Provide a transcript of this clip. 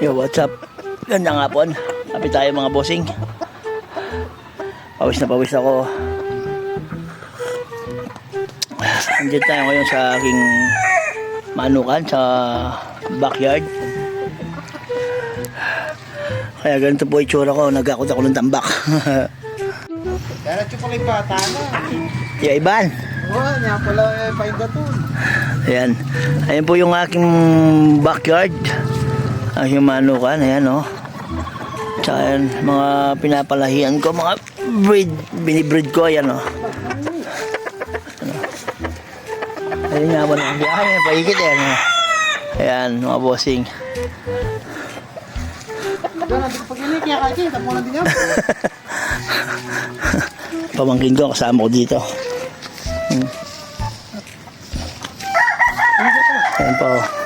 Yo, what's up? Gandang hapon. Happy tayo mga bossing. Pawis na pawis ako. Andito tayo ngayon sa aking manukan sa backyard. Kaya ganito po itsura ko. Nagakot ako ng tambak. Kaya na pala yung bata na. Yeah, Iban. Oo, niya pala paindatun. Ayan. Ayan po yung aking backyard. Aking manukan. Ayan o. Tsaka yan, mga pinapalahian ko. Mga binibreed ko. Ayan o. Ayan nga ba na. Ayan, paikit yan. Ayan, mga bossing. Doon natin pag inikya ka siya, tapo na din yan. Pamangkin ko, kasama ko dito. Ayan po.